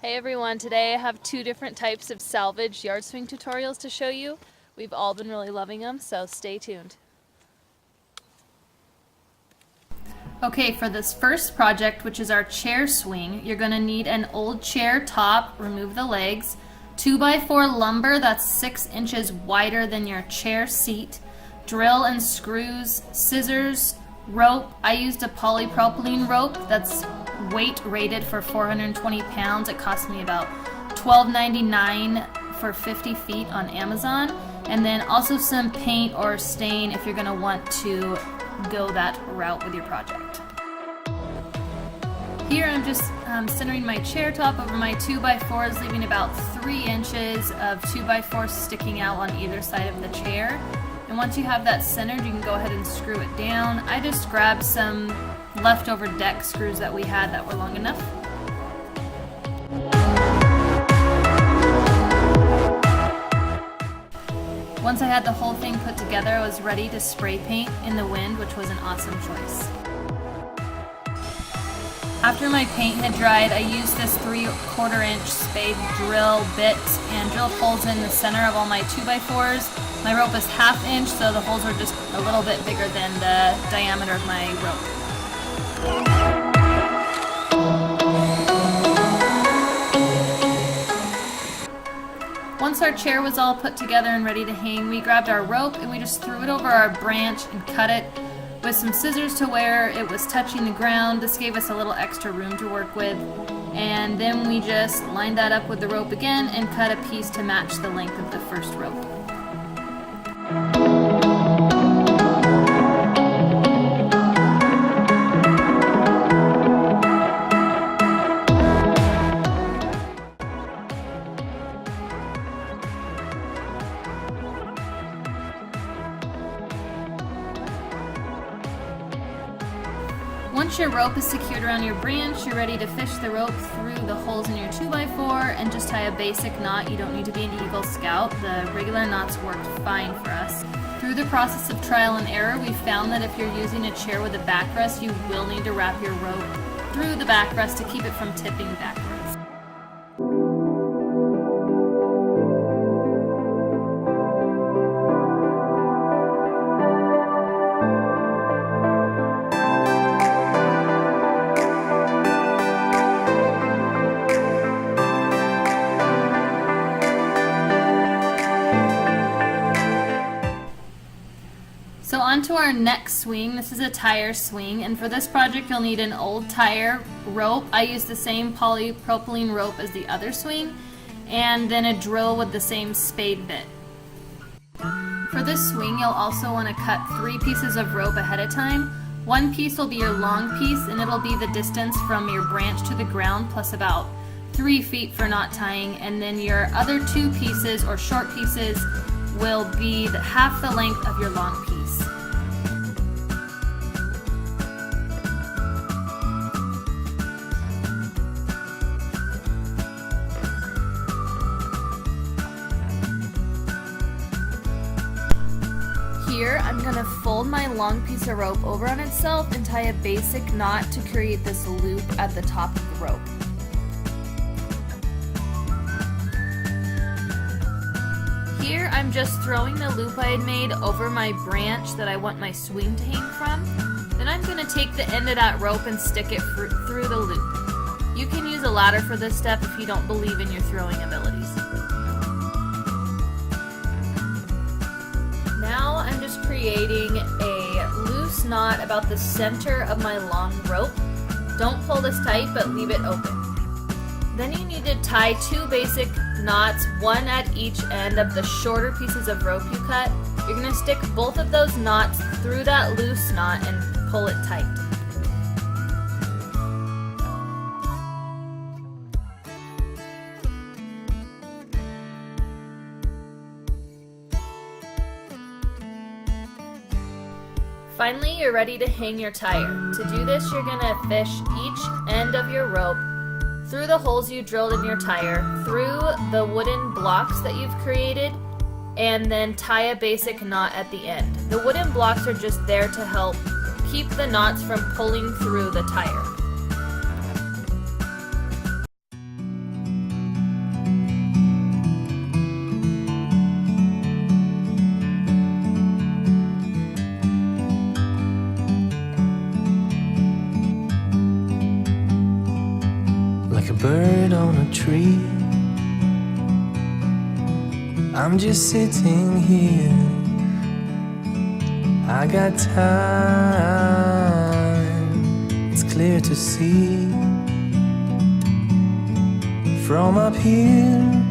Hey everyone, today I have two different types of salvage yard swing tutorials to show you. We've all been really loving them, so stay tuned. Okay, for this first project, which is our chair swing, you're going to need an old chair top, remove the legs, 2x4 lumber that's 6 inches wider than your chair seat, drill and screws, scissors, rope. I used a polypropylene rope that's weight rated for 420 pounds. It cost me about $12.99 for 50 feet on Amazon. And then also some paint or stain if you're going to want to go that route with your project. Here I'm just centering my chair top over my 2x4s, leaving about 3 inches of 2x4 sticking out on either side of the chair. And once you have that centered, you can go ahead and screw it down. I just grabbed some leftover deck screws that we had that were long enough. Once I had the whole thing put together, I was ready to spray paint in the wind, which was an awesome choice. After my paint had dried, I used this 3/4 inch spade drill bit and drilled holes in the center of all my 2x4s. My rope is 1/2 inch, so the holes are just a little bit bigger than the diameter of my rope. Once our chair was all put together and ready to hang, we grabbed our rope and we just threw it over our branch and cut it with some scissors to where it was touching the ground. This gave us a little extra room to work with. And then we just lined that up with the rope again and cut a piece to match the length of the first rope. Once your rope is secured around your branch, you're ready to fish the rope through the holes in your 2x4 and just tie a basic knot. You don't need to be an Eagle Scout. The regular knots worked fine for us. Through the process of trial and error, we found that if you're using a chair with a backrest, you will need to wrap your rope through the backrest to keep it from tipping backwards. So on to our next swing. This is a tire swing, and for this project you'll need an old tire rope. I used the same polypropylene rope as the other swing, and then a drill with the same spade bit. For this swing you'll also want to cut 3 pieces of rope ahead of time. One piece will be your long piece, and it'll be the distance from your branch to the ground plus about 3 feet for knot tying, and then your other 2 pieces or short pieces will be half the length of your long piece. Here, I'm going to fold my long piece of rope over on itself and tie a basic knot to create this loop at the top of the rope. Here, I'm just throwing the loop I had made over my branch that I want my swing to hang from. Then I'm going to take the end of that rope and stick it through the loop. You can use a ladder for this step if you don't believe in your throwing abilities. Now I'm just creating a loose knot about the center of my long rope. Don't pull this tight, but leave it open. Then you need to tie 2 basic knots, one at each end of the shorter pieces of rope you cut. You're going to stick both of those knots through that loose knot and pull it tight. Finally, you're ready to hang your tire. To do this, you're going to fish each end of your rope through the holes you drilled in your tire, through the wooden blocks that you've created, and then tie a basic knot at the end. The wooden blocks are just there to help keep the knots from pulling through the tire. like a bird on a tree. I'm just sitting here, I got time, it's clear to see. From up here